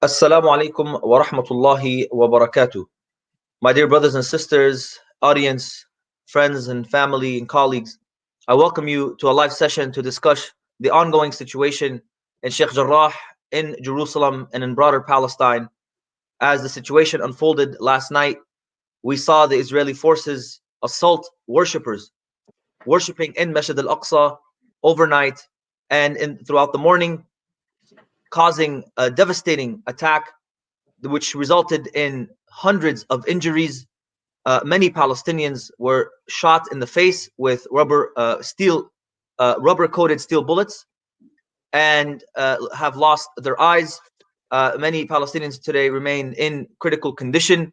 Assalamu alaikum wa rahmatullahi wa barakatuh. My dear brothers and sisters, audience, friends and family and colleagues, I welcome you to a live session to discuss the ongoing situation in Sheikh Jarrah, in Jerusalem, and in broader Palestine. As the situation unfolded last night, we saw the Israeli forces assault worshippers worshipping in Masjid Al-Aqsa overnight and throughout the morning, causing a devastating attack which resulted in hundreds of injuries. Many Palestinians were shot in the face with rubber-coated steel bullets, and have lost their eyes. Many Palestinians today remain in critical condition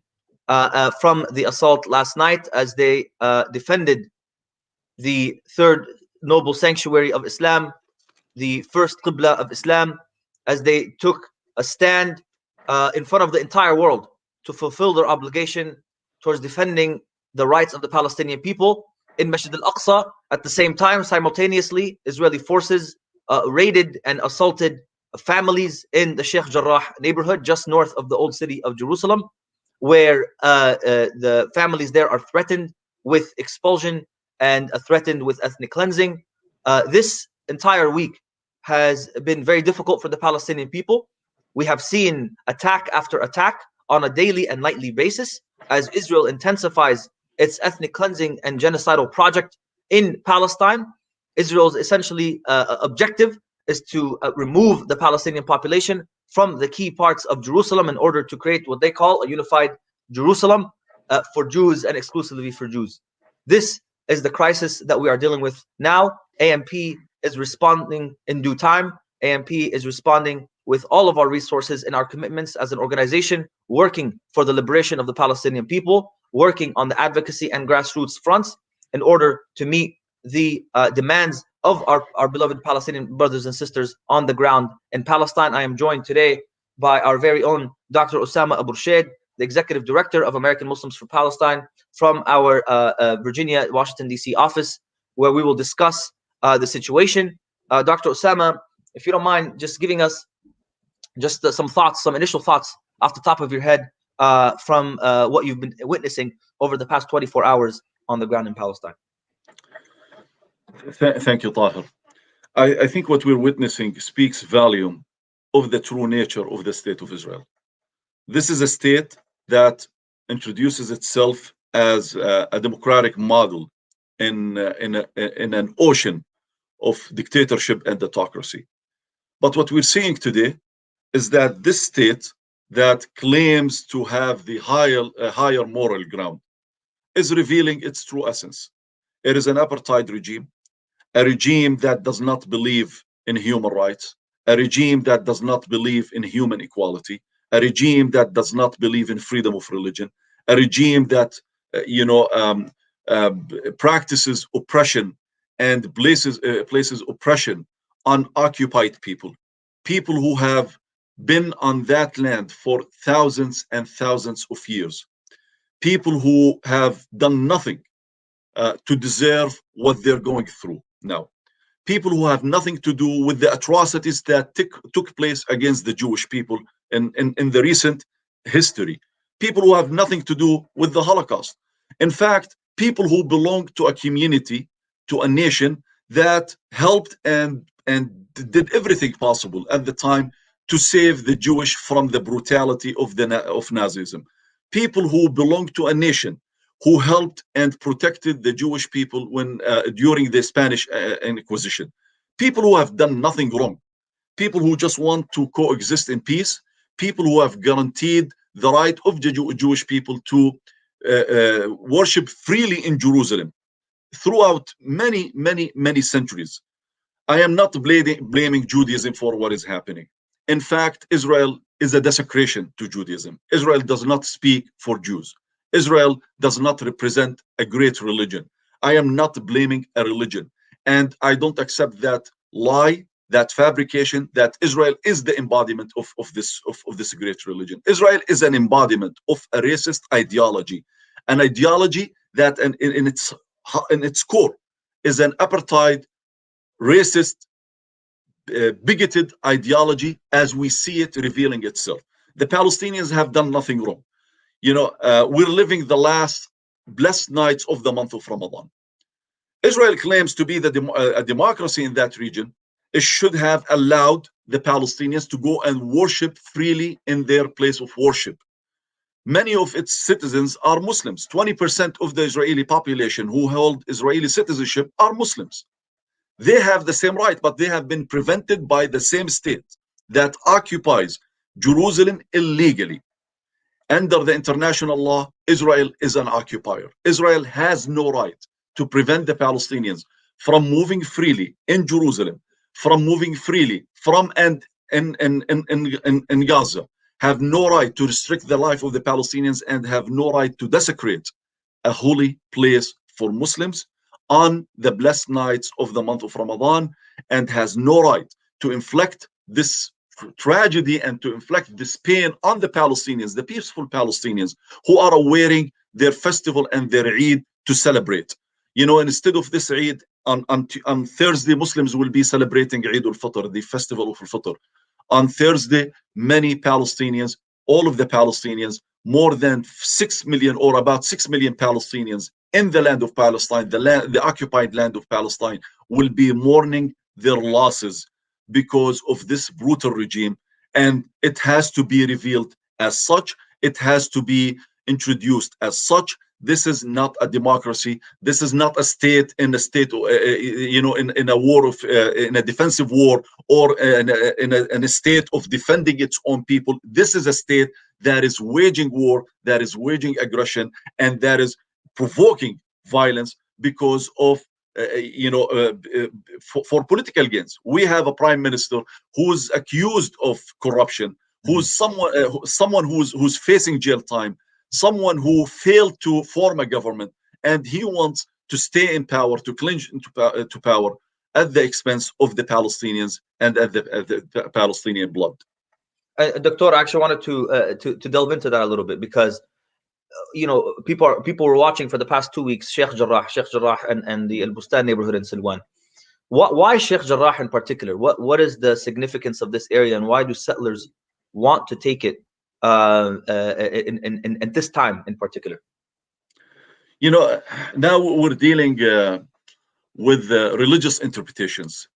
from the assault last night, as they defended the third noble sanctuary of Islam, the first Qibla of Islam, as they took a stand in front of the entire world to fulfill their obligation towards defending the rights of the Palestinian people in Masjid Al-Aqsa. At the same time, simultaneously, Israeli forces raided and assaulted families in the Sheikh Jarrah neighborhood, just north of the old city of Jerusalem, where the families there are threatened with expulsion and threatened with ethnic cleansing. This entire week has been very difficult for the Palestinian people. We have seen attack after attack on a daily and nightly basis as Israel intensifies its ethnic cleansing and genocidal project in Palestine. Israel's essentially objective is to remove the Palestinian population from the key parts of Jerusalem in order to create what they call a unified Jerusalem for Jews and exclusively for Jews. This is the crisis that we are dealing with now. AMP is responding in due time. AMP is responding with all of our resources and our commitments as an organization, working for the liberation of the Palestinian people, working on the advocacy and grassroots fronts in order to meet the demands of our beloved Palestinian brothers and sisters on the ground in Palestine. I am joined today by our very own Dr. Osama Abuirshaid, the Executive Director of American Muslims for Palestine, from our Virginia, Washington, D.C. office, where we will discuss the situation. Dr. Osama, if you don't mind just giving us just some thoughts, some initial thoughts off the top of your head from what you've been witnessing over the past 24 hours on the ground in Palestine. Thank you, Tahir. I think what we're witnessing speaks volume of the true nature of the state of Israel. This is a state that introduces itself as a democratic model in an ocean of dictatorship and autocracy. But what we're seeing today is that this state that claims to have the higher moral ground is revealing its true essence. It is an apartheid regime, a regime that does not believe in human rights, a regime that does not believe in human equality, a regime that does not believe in freedom of religion, a regime that practices oppression and places oppression on occupied people who have been on that land for thousands and thousands of years, people who have done nothing to deserve what they're going through now, people who have nothing to do with the atrocities that took place against the Jewish people in the recent history, people who have nothing to do with the Holocaust. In fact, people who belong to a community, to a nation that helped and did everything possible at the time to save the Jewish from the brutality of Nazism. People who belong to a nation who helped and protected the Jewish people during the Spanish Inquisition. People who have done nothing wrong. People who just want to coexist in peace. People who have guaranteed the right of the Jewish people to worship freely in Jerusalem throughout many centuries. I am not blaming Judaism for what is happening. In fact, Israel is a desecration to Judaism. Israel does not speak for Jews. Israel does not represent a great religion. I am not blaming a religion. And I don't accept that lie, that fabrication, that Israel is the embodiment of this great religion. Israel is an embodiment of a racist ideology, an ideology that in its core is an apartheid, racist, bigoted ideology as we see it revealing itself. The Palestinians have done nothing wrong. We're living the last blessed nights of the month of Ramadan. Israel claims to be a democracy in that region. It should have allowed the Palestinians to go and worship freely in their place of worship. Many of its citizens are Muslims. 20% of the Israeli population who hold Israeli citizenship are Muslims. They have the same right, but they have been prevented by the same state that occupies Jerusalem illegally. Under the international law, Israel is an occupier. Israel has no right to prevent the Palestinians from moving freely in Jerusalem, from moving freely from and in Gaza, have no right to restrict the life of the Palestinians, and have no right to desecrate a holy place for Muslims on the blessed nights of the month of Ramadan, and has no right to inflict this tragedy and to inflict this pain on the Palestinians, the peaceful Palestinians who are wearing their festival and their Eid to celebrate. Instead of this Eid, on Thursday, Muslims will be celebrating Eid al-Fitr, the festival of al-Fitr. On Thursday, many Palestinians, all of the Palestinians, more than 6 million or about 6 million Palestinians in the land of Palestine, the occupied land of Palestine, will be mourning their losses because of this brutal regime. And it has to be revealed as such. It has to be introduced as such. This is not a democracy. This is not a state in a state, in a war of, in a defensive war, or in a state of defending its own people. This is a state that is waging war, that is waging aggression, and that is provoking violence because of, for political gains. We have a prime minister who's accused of corruption, who's someone who's facing jail time, someone who failed to form a government, and he wants to stay in power, to clinch into power at the expense of the Palestinians and at the Palestinian blood. Doctor, I actually wanted to delve into that a little bit, because people were watching for the past 2 weeks Sheikh Jarrah and the Al Bustan neighborhood in Silwan. Why Sheikh Jarrah in particular? What is the significance of this area, and why do settlers want to take it in this time in particular? Now we're dealing with religious interpretations.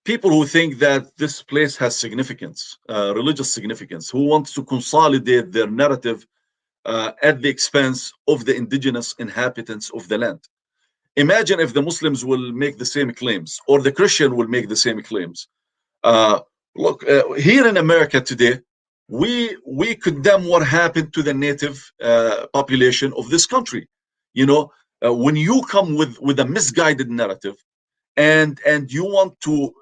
People who think that this place has significance, religious significance, who want to consolidate their narrative at the expense of the indigenous inhabitants of the land. Imagine if the Muslims will make the same claims, or the Christian will make the same claims. Look, here in America today, we condemn what happened to the native population of this country. When you come with a misguided narrative, and you want to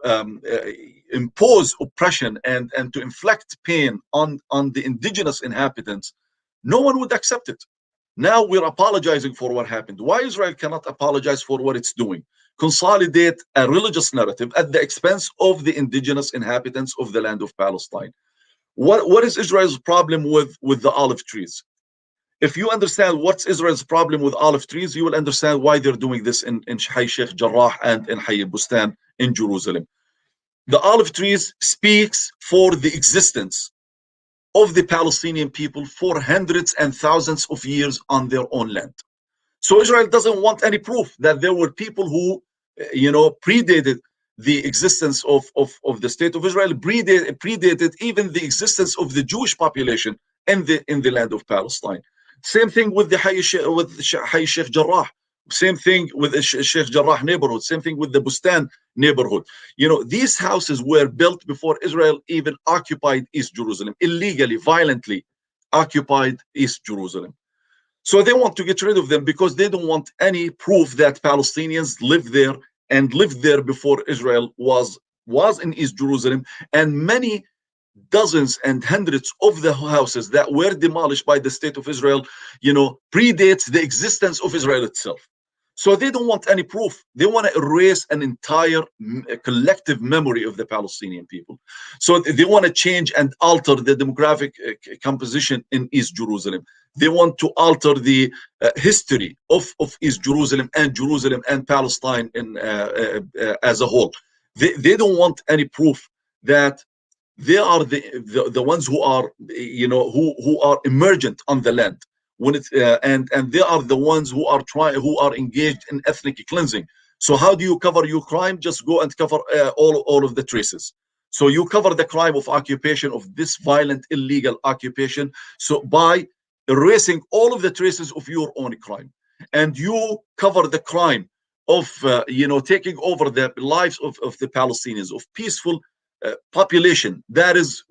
impose oppression and to inflict pain on the indigenous inhabitants, no one would accept it. Now we're apologizing for what happened. Why Israel cannot apologize for what it's doing? Consolidate a religious narrative at the expense of the indigenous inhabitants of the land of Palestine. What is Israel's problem with the olive trees? If you understand what's Israel's problem with olive trees, you will understand why they're doing this in Hayy Sheikh Jarrah and in Hayy Bustan in Jerusalem. The olive trees speaks for the existence of the Palestinian people for hundreds and thousands of years on their own land. So Israel doesn't want any proof that there were people who, predated the existence of the state of Israel, predated even the existence of the Jewish population in the land of Palestine. Same thing with the Hayy Sheikh Jarrah. Same thing with the Sheikh Jarrah neighborhood. Same thing with the Bustan neighborhood. These houses were built before Israel even occupied East Jerusalem, illegally, violently occupied East Jerusalem. So they want to get rid of them because they don't want any proof that Palestinians lived there and lived there before Israel was in East Jerusalem. And many dozens and hundreds of the houses that were demolished by the state of Israel, predates the existence of Israel itself. So they don't want any proof. They want to erase an entire collective memory of the Palestinian people. So they want to change and alter the demographic composition in East Jerusalem. They want to alter the history of East Jerusalem and Palestine as a whole. They don't want any proof that They are the ones who are, who are emergent on the land. When it's and they are the ones who are engaged in ethnic cleansing. So how do you cover your crime? Just go and cover all of the traces. So you cover the crime of occupation, of this violent illegal occupation, so by erasing all of the traces of your own crime. And you cover the crime of taking over the lives of the Palestinians, of peaceful population that is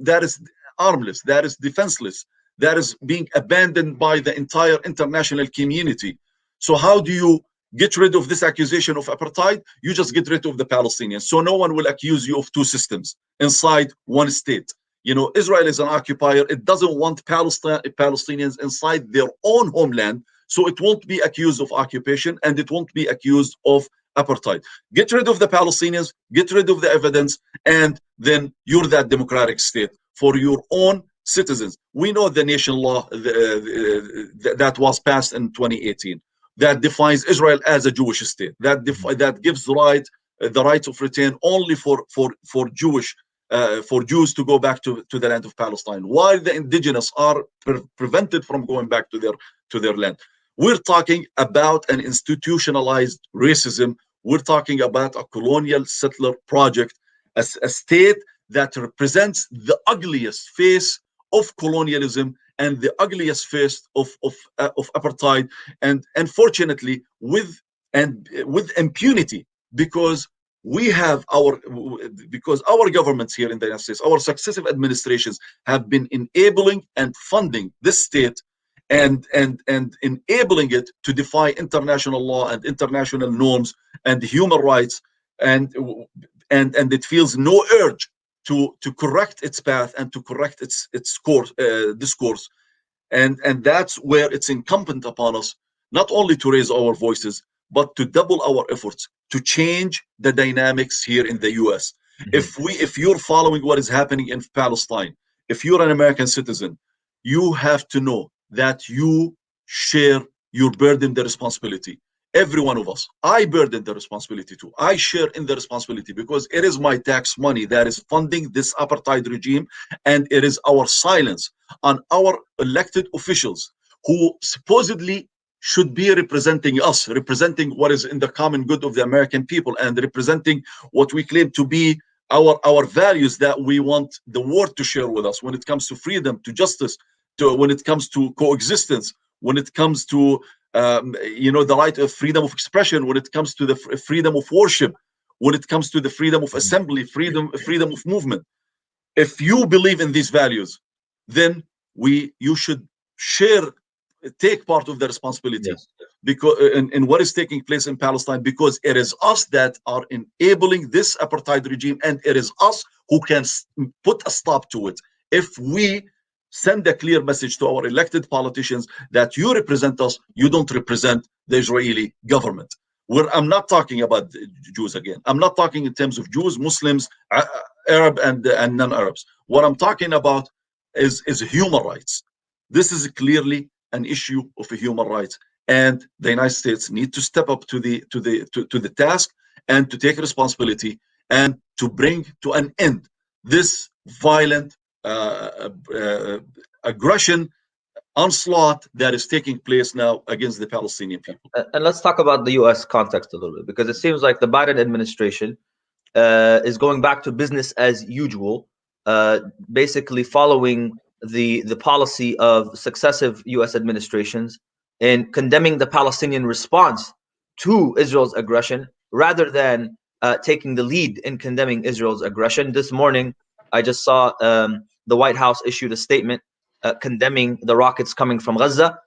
armless, that is defenseless, that is being abandoned by the entire international community. So how do you get rid of this accusation of apartheid? You just get rid of the Palestinians. So no one will accuse you of two systems inside one state. Israel is an occupier. It doesn't want Palestinians inside their own homeland. So it won't be accused of occupation, and it won't be accused of apartheid. Get rid of the Palestinians, get rid of the evidence, and then you're that democratic state for your own citizens. We know the nation law that was passed in 2018 that defines Israel as a Jewish state, that gives the right of return only for Jews to go back to the land of Palestine, while the indigenous are prevented from going back to their land. We're talking about an institutionalized racism. We're talking about a colonial settler project, a state that represents the ugliest face of colonialism and the ugliest face of apartheid, and unfortunately with impunity, because our governments here in the United States, our successive administrations have been enabling and funding this state, and enabling it to defy international law and international norms and human rights, and it feels no urge to correct its path and to correct its discourse, and that's where it's incumbent upon us not only to raise our voices, but to double our efforts to change the dynamics here in the US. If you're following what is happening in Palestine, if you're an American citizen, you have to know that you share your burden, the responsibility. Every one of us, I burden the responsibility too. I share in the responsibility because it is my tax money that is funding this apartheid regime, and it is our silence on our elected officials who supposedly should be representing us, representing what is in the common good of the American people, and representing what we claim to be our values that we want the world to share with us when it comes to freedom, to justice, when it comes to coexistence, when it comes to the right of freedom of expression, when it comes to the freedom of worship, when it comes to the freedom of assembly, freedom of movement. If you believe in these values, then you should take part of the responsibility, yes, because in what is taking place in Palestine, because it is us that are enabling this apartheid regime, and it is us who can put a stop to it if we send a clear message to our elected politicians that you represent us, you don't represent the Israeli government. I'm not talking about Jews again. I'm not talking in terms of Jews, Muslims, Arab, and non-Arabs. What I'm talking about is human rights. This is clearly an issue of human rights, and the United States need to step up to the task and to take responsibility and to bring to an end this violent aggression, onslaught that is taking place now against the Palestinian people. And let's talk about the U.S. context a little bit, because it seems like the Biden administration is going back to business as usual, basically following the policy of successive U.S. administrations in condemning the Palestinian response to Israel's aggression, rather than taking the lead in condemning Israel's aggression. This morning, I just saw the White House issued a statement condemning the rockets coming from Gaza,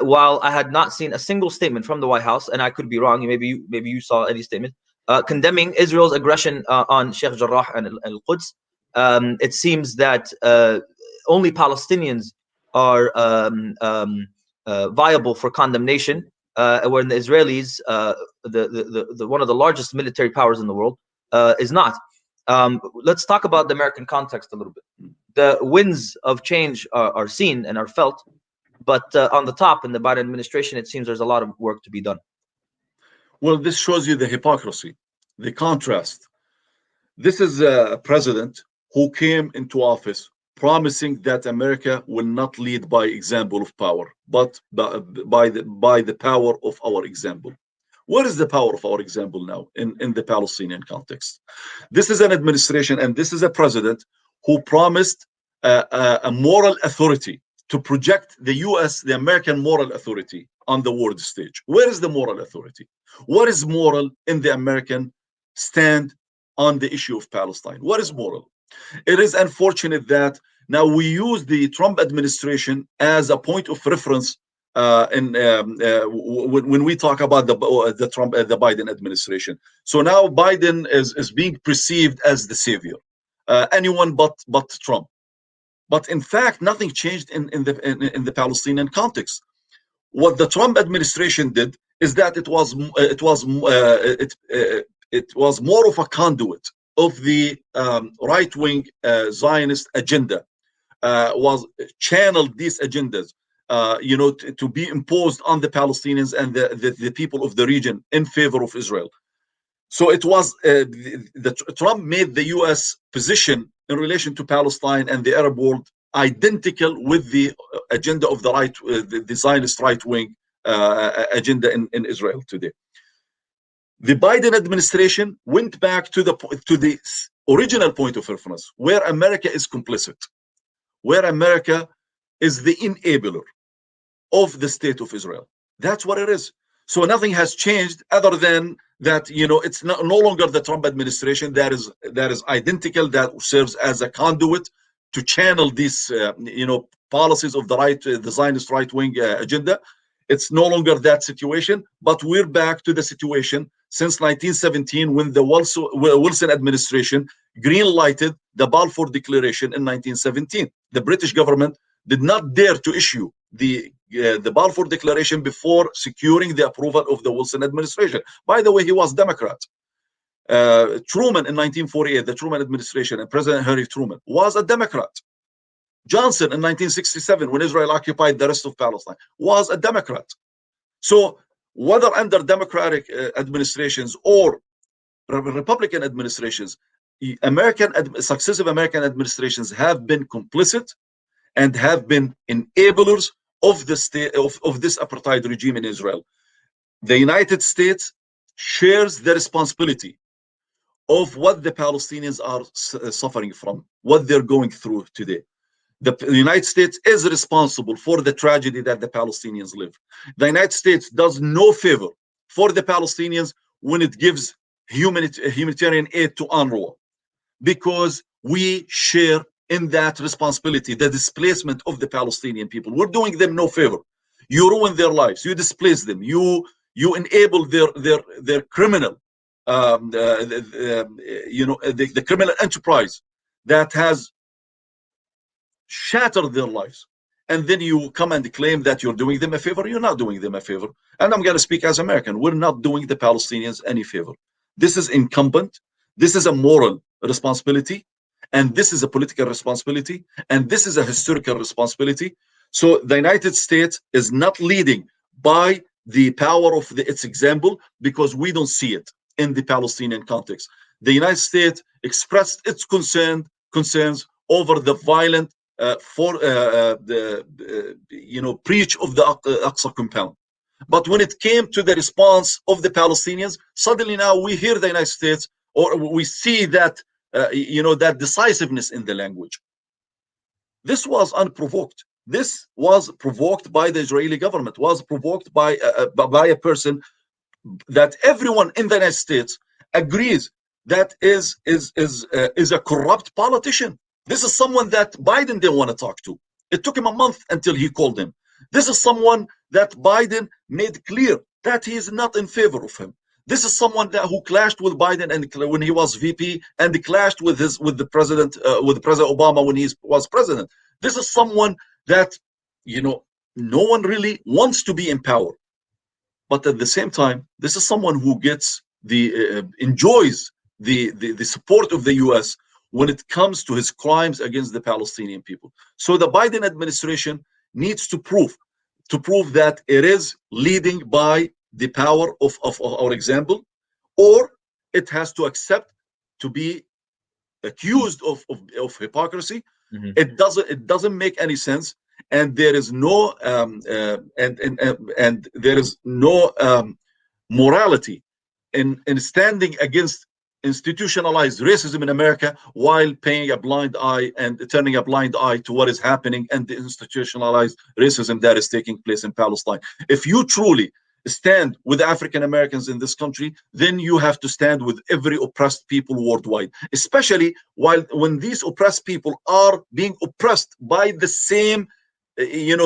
while I had not seen a single statement from the White House, and I could be wrong. Maybe you saw any statement condemning Israel's aggression on Sheikh Jarrah and Al-Quds. It seems that only Palestinians are viable for condemnation, when the Israelis, the one of the largest military powers in the world, is not. Let's talk about the American context a little bit. The winds of change are seen and are felt, but on the top in the Biden administration, it seems there's a lot of work to be done. Well, this shows you the hypocrisy, the contrast. This is a president who came into office promising that America will not lead by example of power, but by the power of our example. What is the power of our example now in the Palestinian context? This is an administration and this is a president who promised a moral authority to project the US, the American moral authority on the world stage. Where is the moral authority? What is moral in the American stand on the issue of Palestine? What is moral? It is unfortunate that now we use the Trump administration as a point of reference when we talk about the Biden administration. So now Biden is being perceived as the savior, anyone but Trump. But in fact, nothing changed in the Palestinian context. What the Trump administration did is that it was more of a conduit of the right-wing Zionist agenda. Was channeled these agendas, to be imposed on the Palestinians and the people of the region in favor of Israel. So it was Trump made the U.S. position in relation to Palestine and the Arab world identical with the agenda of the Zionist right-wing agenda in Israel today. The Biden administration went back to the original point of reference, where America is complicit, where America is the enabler of the state of Israel. That's what it is. So nothing has changed other than that, it's no longer the Trump administration that is identical, that serves as a conduit to channel these, policies of the Zionist right-wing agenda. It's no longer that situation, but we're back to the situation since 1917 when the Wilson administration green-lighted the Balfour Declaration in 1917. The British government did not dare to issue the Balfour Declaration before securing the approval of the Wilson administration. By the way, he was Democrat. Truman in 1948, the Truman administration, and President Harry Truman was a Democrat. Johnson in 1967, when Israel occupied the rest of Palestine, was a Democrat. So whether under Democratic administrations or Republican administrations, successive American administrations have been complicit and have been enablers of the state of this apartheid regime in Israel. The United States shares the responsibility of what the Palestinians are suffering from, what they're going through today. The United States is responsible for the tragedy that the Palestinians live. The United States does no favor for the Palestinians when it gives humanitarian aid to UNRWA, because we share in that responsibility, the displacement of the Palestinian people. We're doing them no favor. You ruin their lives. You displace them. You enable their criminal, the criminal enterprise that has shattered their lives. And then you come and claim that you're doing them a favor. You're not doing them a favor. And I'm going to speak as American. We're not doing the Palestinians any favor. This is incumbent. This is a moral responsibility. And this is a political responsibility. And this is a historical responsibility. So the United States is not leading by the power of its example, because we don't see it in the Palestinian context. The United States expressed its concerns over the violent breach of the Al-Aqsa compound. But when it came to the response of the Palestinians, suddenly now we hear the United States, or we see that that decisiveness in the language. This was unprovoked. This was provoked by the Israeli government, was provoked by a person that everyone in the United States agrees that is a corrupt politician. This is someone that Biden didn't want to talk to. It took him a month until he called him. This is someone that Biden made clear that he is not in favor of him. This is someone who clashed with Biden and when he was VP, and clashed with President Obama when he was president. This is someone that no one really wants to be in power. But at the same time, this is someone who gets enjoys the support of the US when it comes to his crimes against the Palestinian people. So the Biden administration needs to prove that it is leading by the power of our example, or it has to accept to be accused of hypocrisy. Hmm. It doesn't make any sense, and there is no and there is no morality in standing against institutionalized racism in America while paying a blind eye and turning a blind eye to what is happening and the institutionalized racism that is taking place in Palestine. If you truly stand with African Americans in this country, then you have to stand with every oppressed people worldwide, especially when these oppressed people are being oppressed by the same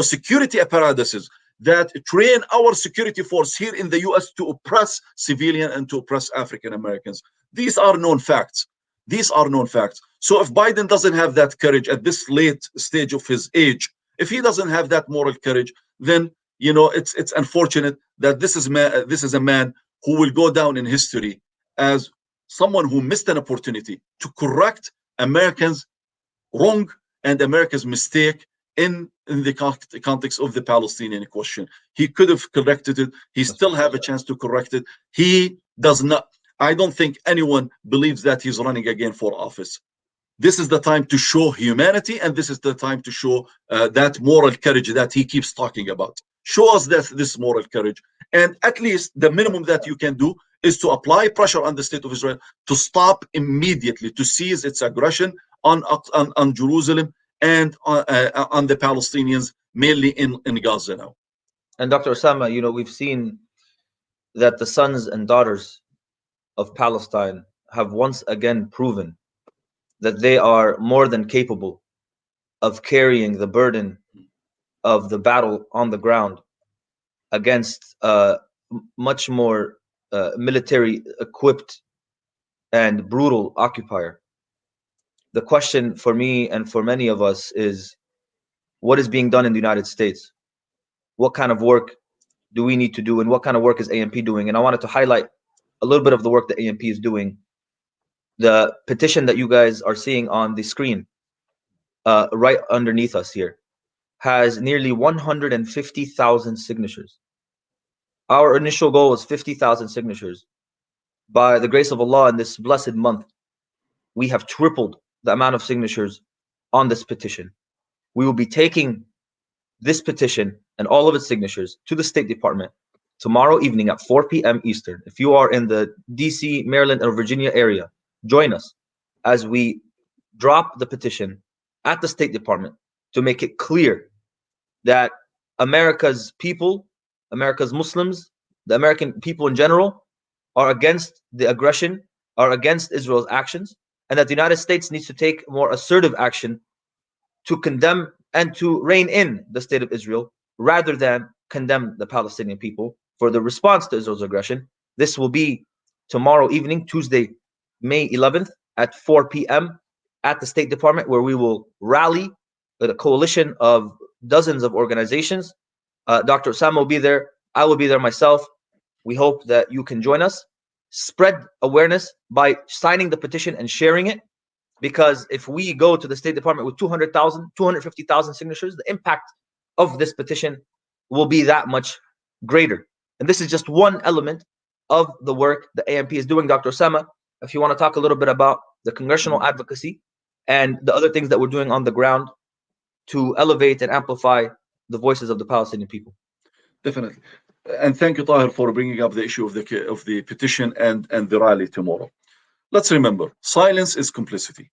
security apparatuses that train our security force here in the US to oppress civilian and to oppress African Americans. These are known facts. These are known facts. So if Biden doesn't have that courage at this late stage of his age, if he doesn't have that moral courage, then it's unfortunate that this is a man who will go down in history as someone who missed an opportunity to correct Americans' wrong and America's mistake in the context of the Palestinian question. He could have corrected it. He still have a chance to correct it. He does not. I don't think anyone believes that he's running again for office. This is the time to show humanity, and this is the time to show that moral courage that he keeps talking about. Show us this moral courage, and at least the minimum that you can do is to apply pressure on the state of Israel to stop immediately, to cease its aggression on Jerusalem and on the Palestinians, mainly in Gaza now. And Dr. Osama, we've seen that the sons and daughters of Palestine have once again proven that they are more than capable of carrying the burden of the battle on the ground against much more military equipped and brutal occupier. The question for me and for many of us is, what is being done in the United States? What kind of work do we need to do, and what kind of work is AMP doing? And I wanted to highlight a little bit of the work that AMP is doing. The petition that you guys are seeing on the screen right underneath us here has nearly 150,000 signatures. Our initial goal was 50,000 signatures. By the grace of Allah, in this blessed month, we have tripled the amount of signatures on this petition. We will be taking this petition and all of its signatures to the State Department tomorrow evening at 4 p.m. Eastern. If you are in the DC, Maryland, or Virginia area, join us as we drop the petition at the State Department to make it clear that America's people, America's Muslims, the American people in general, are against the aggression, are against Israel's actions, and that the United States needs to take more assertive action to condemn and to rein in the state of Israel rather than condemn the Palestinian people for the response to Israel's aggression. This will be tomorrow evening, Tuesday, May 11th at 4 p.m. at the State Department, where we will rally with a coalition of dozens of organizations. Dr. Osama will be there. I will be there myself. We hope that you can join us. Spread awareness by signing the petition and sharing it, because if we go to the State Department with 200,000, 250,000 signatures, the impact of this petition will be that much greater. And this is just one element of the work the AMP is doing. Dr. Osama, if you want to talk a little bit about the congressional advocacy and the other things that we're doing on the ground to elevate and amplify the voices of the Palestinian people. Definitely. And thank you, Tahir, for bringing up the issue of the petition and the rally tomorrow. Let's remember, silence is complicity.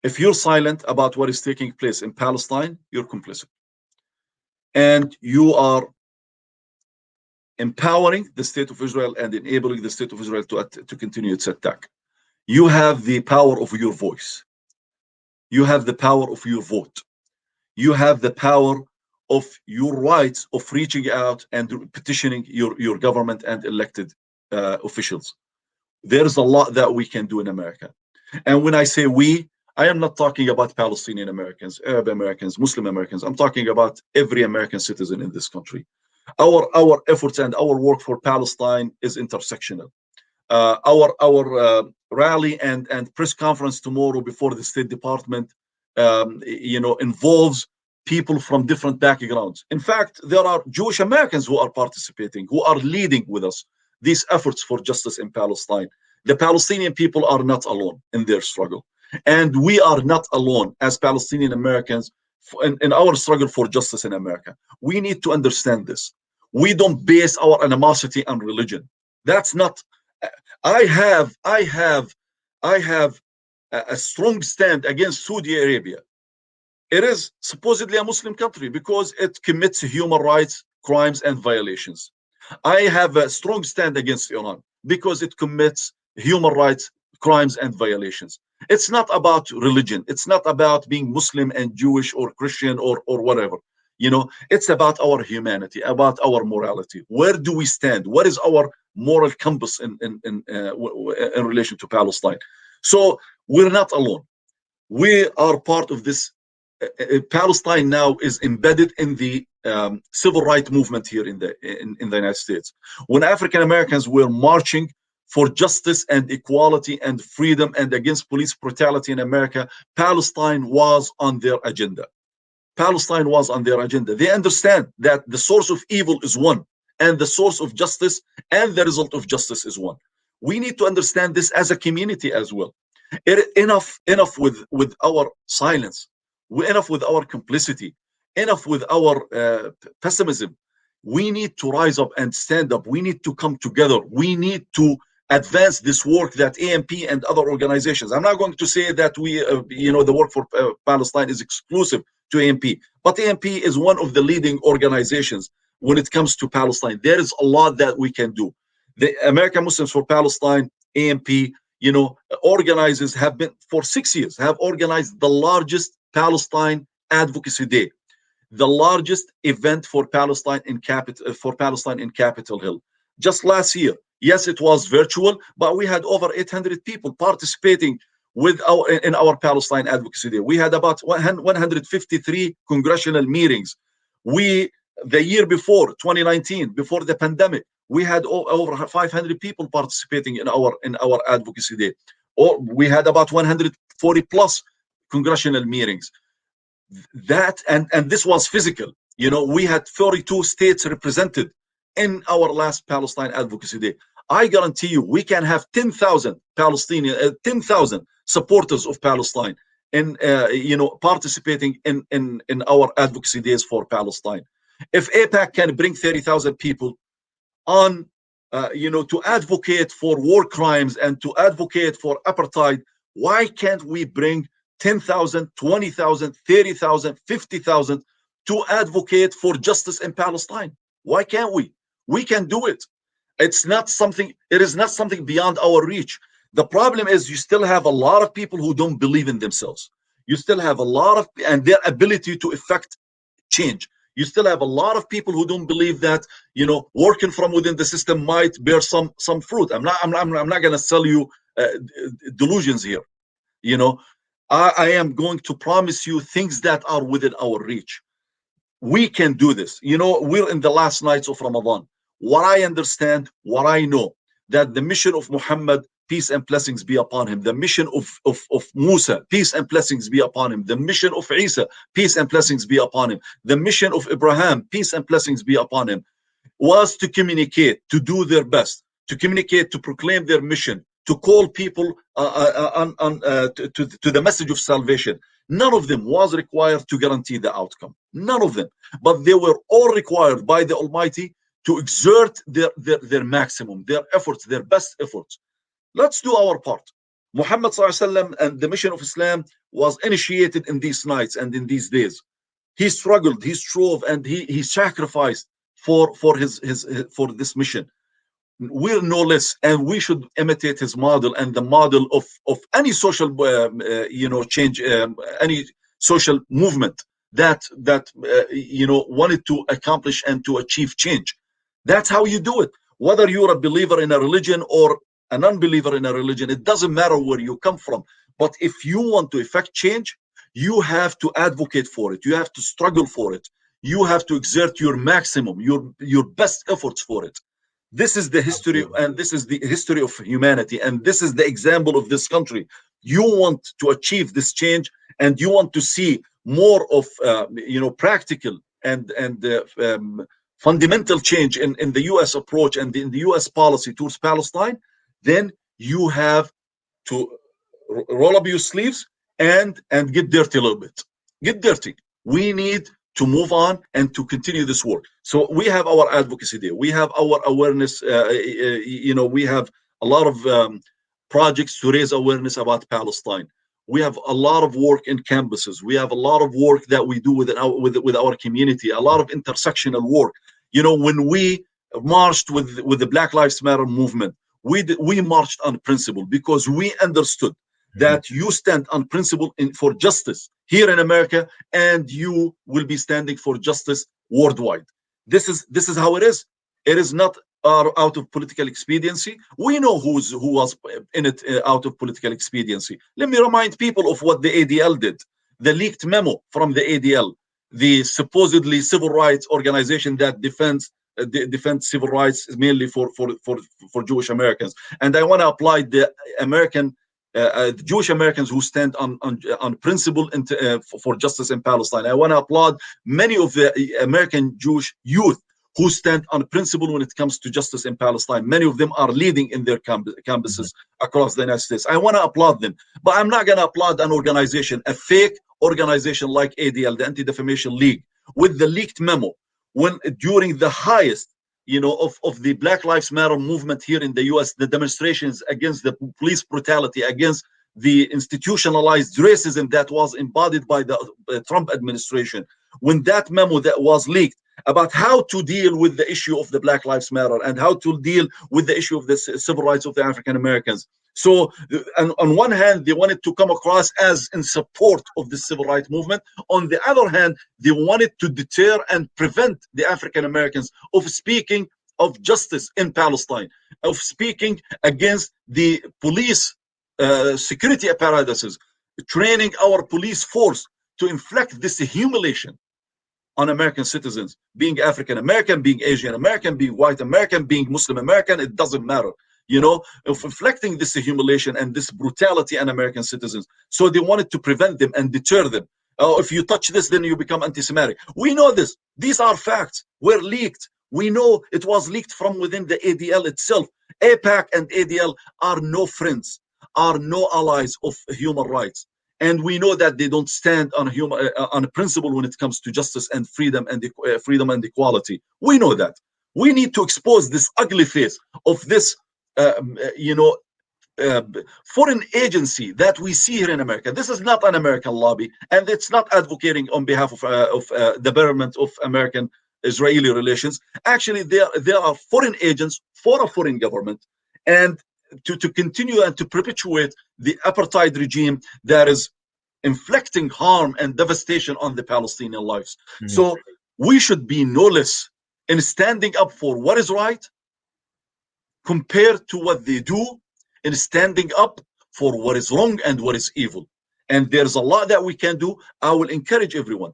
If you're silent about what is taking place in Palestine, you're complicit. And you are empowering the state of Israel and enabling the state of Israel to continue its attack. You have the power of your voice. You have the power of your vote. You have the power of your rights of reaching out and petitioning your government and elected officials. There's a lot that we can do in America. And when I say we, I am not talking about Palestinian Americans, Arab Americans, Muslim Americans. I'm talking about every American citizen in this country. Our efforts and our work for Palestine is intersectional. Our rally and press conference tomorrow before the State Department, involves people from different backgrounds. In fact, there are Jewish Americans who are participating, who are leading with us these efforts for justice in Palestine. The Palestinian people are not alone in their struggle. And we are not alone as Palestinian Americans in our struggle for justice in America. We need to understand this. We don't base our animosity on religion. That's not. I have a strong stand against Saudi Arabia. It is supposedly a Muslim country because it commits human rights crimes and violations. I have a strong stand against Iran because it commits human rights crimes and violations. It's not about religion. It's not about being Muslim and Jewish or Christian or whatever. It's about our humanity, about our morality. Where do we stand? What is our moral compass in relation to Palestine? So we're not alone. We are part of this. Palestine now is embedded in the civil rights movement here in the United States. When African Americans were marching for justice and equality and freedom and against police brutality in America, Palestine was on their agenda. Palestine was on their agenda. They understand that the source of evil is one, and the source of justice and the result of justice is one. We need to understand this as a community as well. Enough with our silence. Enough with our complicity. Enough with our pessimism. We need to rise up and stand up. We need to come together. We need to advance this work that AMP and other organizations. I'm not going to say that the work for Palestine is exclusive to AMP, but AMP is one of the leading organizations when it comes to Palestine. There is a lot that we can do. The American Muslims for Palestine, AMP, organizers have been for 6 years, have organized the largest Palestine Advocacy Day, the largest event for Palestine in Capitol Hill. Just last year, yes, it was virtual, but we had over 800 people participating in our Palestine Advocacy Day. We had about 153 congressional meetings. The year before, 2019, before the pandemic, we had over 500 people participating in our Advocacy Day. Or we had about 140 plus congressional meetings. And this was physical. We had 42 states represented in our last Palestine Advocacy Day. I guarantee you, we can have 10,000 10,000 supporters of Palestine in participating in our advocacy days for Palestine. If AIPAC can bring 30,000 people on, to advocate for war crimes and to advocate for apartheid, why can't we bring 10,000, 20,000, 30,000, 50,000 to advocate for justice in Palestine? Why can't we? We can do it. It is not something beyond our reach. The problem is you still have a lot of people who don't believe in themselves. You still have a lot of, and their ability to effect change. You still have a lot of people who don't believe that, working from within the system might bear some fruit. I'm not going to sell you delusions here. I am going to promise you things that are within our reach. We can do this. We're in the last nights of Ramadan. What I understand, what I know, that the mission of Muhammad, peace and blessings be upon him, the mission of Musa, peace and blessings be upon him, the mission of Isa, peace and blessings be upon him, the mission of Abraham, peace and blessings be upon him, was to communicate, to do their best, to communicate, to proclaim their mission, to call people to the message of salvation. None of them was required to guarantee the outcome. None of them. But they were all required by the Almighty to exert their maximum, their efforts, their best efforts. Let's do our part. Muhammad ﷺ and the mission of Islam was initiated in these nights and in these days. He struggled, he strove, and he sacrificed for this mission. We're no less, and we should imitate his model and the model of any social change, any social movement that wanted to accomplish and to achieve change. That's how you do it. Whether you're a believer in a religion or a non-believer in a religion, it doesn't matter where you come from. But if you want to effect change, you have to advocate for it. You have to struggle for it. You have to exert your maximum, your best efforts for it. This is the history, and this is the history of humanity, and this is the example of this country. You want to achieve this change, and you want to see more of practical and fundamental change in the U.S. approach and in the U.S. policy towards Palestine. Then you have to roll up your sleeves and get dirty a little bit. Get dirty. We need to move on and to continue this work. So we have our advocacy there. We have our awareness. We have a lot of projects to raise awareness about Palestine. We have a lot of work in campuses. We have a lot of work that we do with our community. A lot of intersectional work. When we marched with the Black Lives Matter movement, we marched on principle because we understood that you stand on principle for justice here in America, and you will be standing for justice worldwide. This is how it is. It is not out of political expediency. We know who was in it out of political expediency. Let me remind people of what the ADL did. The leaked memo from the ADL, the supposedly civil rights organization that defends civil rights mainly for Jewish Americans. And I want to apply the Jewish Americans who stand on principle for justice in Palestine. I want to applaud many of the American Jewish youth who stand on principle when it comes to justice in Palestine. Many of them are leading in their campuses across the United States. I want to applaud them, but I'm not going to applaud an organization, a fake organization like ADL, the Anti-Defamation League, with the leaked memo, when during the highest of the Black Lives Matter movement here in the US, the demonstrations against the police brutality, against the institutionalized racism that was embodied by the Trump administration, when that memo that was leaked about how to deal with the issue of the Black Lives Matter and how to deal with the issue of the civil rights of the African Americans. So on one hand, they wanted to come across as in support of the civil rights movement. On the other hand, they wanted to deter and prevent the African Americans of speaking of justice in Palestine, of speaking against the police security apparatuses, training our police force to inflict this humiliation on American citizens, being African American, being Asian American, being white American, being Muslim American, it doesn't matter, of inflicting this humiliation and this brutality on American citizens. So they wanted to prevent them and deter them. If you touch this, then you become anti-Semitic. We know this. These are facts. Were leaked. We know it was leaked from within the ADL itself. AIPAC and ADL are no friends, are no allies of human rights. And we know that they don't stand on a principle when it comes to justice and freedom and equality. We know that. We need to expose this ugly face of this, foreign agency that we see here in America. This is not an American lobby, and it's not advocating on behalf of the betterment of American-Israeli relations. Actually, there are foreign agents for a foreign government, and to continue and to perpetuate the apartheid regime that is inflicting harm and devastation on the Palestinian lives. So we should be no less in standing up for what is right compared to what they do, in standing up for what is wrong and what is evil. And there's a lot that we can do. I will encourage everyone,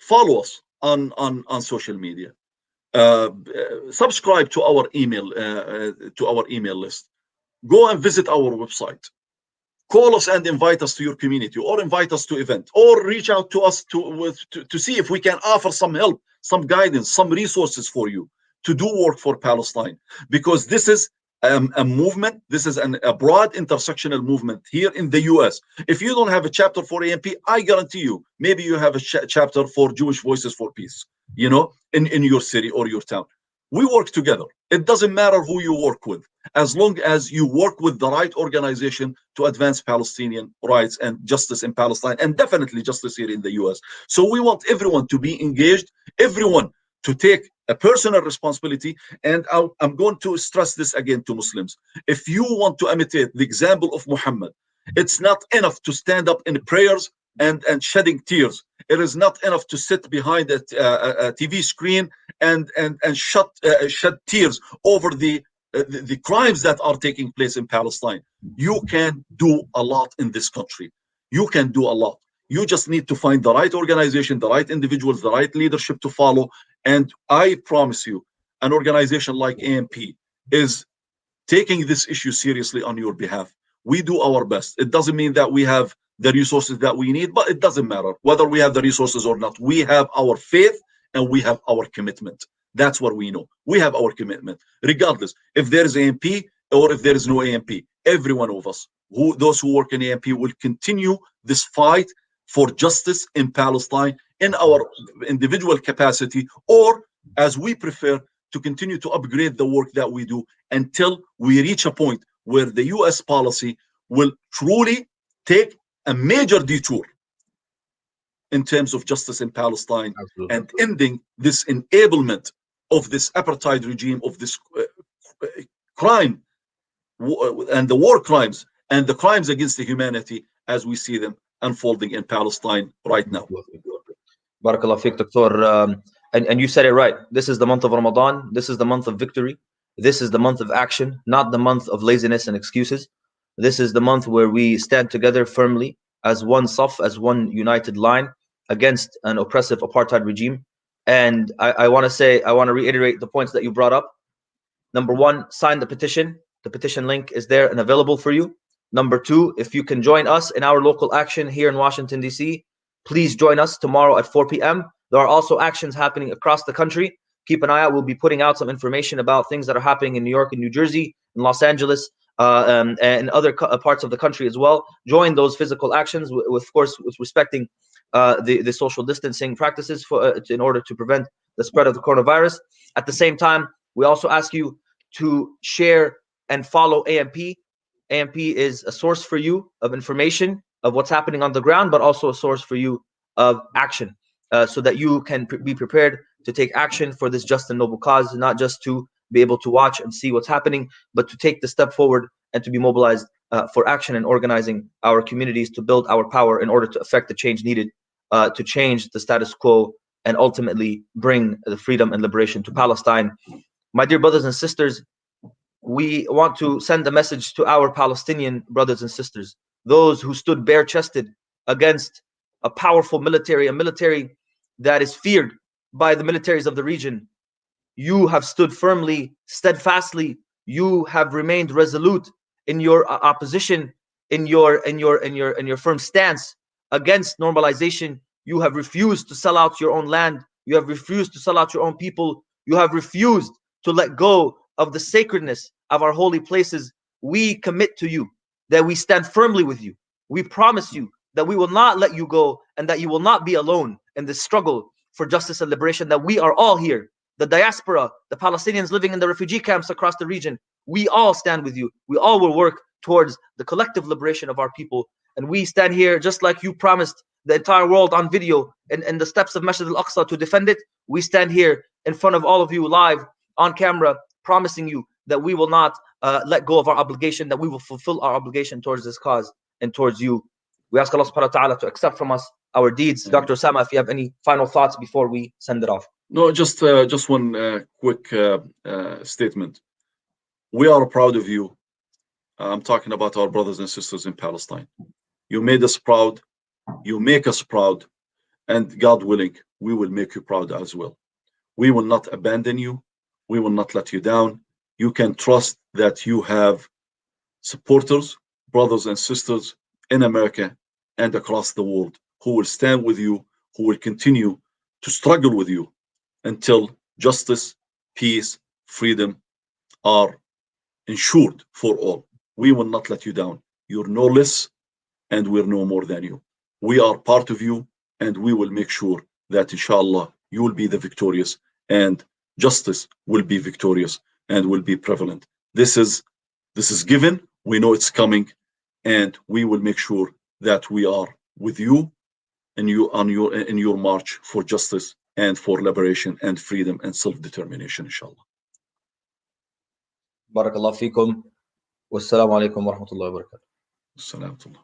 follow us on social media. Subscribe to our email list. Go and visit our website. Call us and invite us to your community, or invite us to event, or reach out to us to see if we can offer some help, some guidance, some resources for you to do work for Palestine. Because this is a movement. This is a broad intersectional movement here in the US. If you don't have a chapter for AMP, I guarantee you, maybe you have a chapter for Jewish Voices for Peace, in your city or your town. We work together. It doesn't matter who you work with, as long as you work with the right organization to advance Palestinian rights and justice in Palestine, and definitely justice here in the US. So we want everyone to be engaged, everyone to take a personal responsibility. And I'm going to stress this again to Muslims. If you want to imitate the example of Muhammad, it's not enough to stand up in prayers and shedding tears. It is not enough to sit behind a TV screen and shed tears over the crimes that are taking place in Palestine. You can do a lot in this country. You can do a lot. You just need to find the right organization, the right individuals, the right leadership to follow. And I promise you, an organization like AMP is taking this issue seriously on your behalf. We do our best. It doesn't mean that we have the resources that we need, but it doesn't matter whether we have the resources or not. We have our faith and we have our commitment. That's what we know. We have our commitment, regardless if there is AMP or if there is no AMP. Every one of us, those who work in AMP, will continue this fight for justice in Palestine in our individual capacity, or as we prefer, to continue to upgrade the work that we do until we reach a point where the US policy will truly take a major detour in terms of justice in Palestine. Absolutely. And ending this enablement of this apartheid regime, of this crime and the war crimes and the crimes against the humanity as we see them unfolding in Palestine right now. Barakallah fiqh, Dr. And you said it right. This is the month of Ramadan. This is the month of victory. This is the month of action, not the month of laziness and excuses. This is the month where we stand together firmly as one saf, as one united line against an oppressive apartheid regime. And I want to reiterate the points that you brought up. Number one, sign the petition. The petition link is there and available for you. Number two, if you can join us in our local action here in Washington, D.C., please join us tomorrow at 4 p.m. There are also actions happening across the country. Keep an eye out. We'll be putting out some information about things that are happening in New York and New Jersey, in Los Angeles, and other parts of the country as well. Join those physical actions, of course, with respecting the social distancing practices in order to prevent the spread of the coronavirus. At the same time, we also ask you to share and follow AMP. AMP is a source for you of information of what's happening on the ground, but also a source for you of action, so that you can be prepared to take action for this just and noble cause, not just to be able to watch and see what's happening, but to take the step forward and to be mobilized for action and organizing our communities to build our power in order to affect the change needed to change the status quo and ultimately bring the freedom and liberation to Palestine. My dear brothers and sisters, we want to send a message to our Palestinian brothers and sisters, those who stood bare-chested against a powerful military, a military that is feared by the militaries of the region. You have stood firmly, steadfastly. You have remained resolute in your opposition, in your firm stance against normalization. You have refused to sell out your own land. You have refused to sell out your own people. You have refused to let go of the sacredness of our holy places. We commit to you that we stand firmly with you. We promise you that we will not let you go and that you will not be alone in this struggle for justice and liberation, that we are all here. The diaspora, the Palestinians living in the refugee camps across the region, we all stand with you. We all will work towards the collective liberation of our people. And we stand here just like you promised the entire world on video and the steps of Masjid Al-Aqsa to defend it. We stand here in front of all of you live on camera, promising you that we will not let go of our obligation, that we will fulfill our obligation towards this cause and towards you. We ask Allah subhanahu wa ta'ala to accept from us our deeds. Dr. Osama, if you have any final thoughts before we send it off. No, just one quick statement. We are proud of you. I'm talking about our brothers and sisters in Palestine. You made us proud. You make us proud. And God willing, we will make you proud as well. We will not abandon you. We will not let you down. You can trust that you have supporters, brothers and sisters in America and across the world who will stand with you, who will continue to struggle with you until justice, peace, freedom are ensured for all. We will not let you down. You're no less and we're no more than you. We are part of you and we will make sure that inshallah you will be the victorious and justice will be victorious and will be prevalent. This is given. We know it's coming and we will make sure that we are with you and in your march for justice and for liberation and freedom and self-determination, inshallah. Barakallah feekum. Wassalamu alaikum wa rahmatullahi wa barakatuh.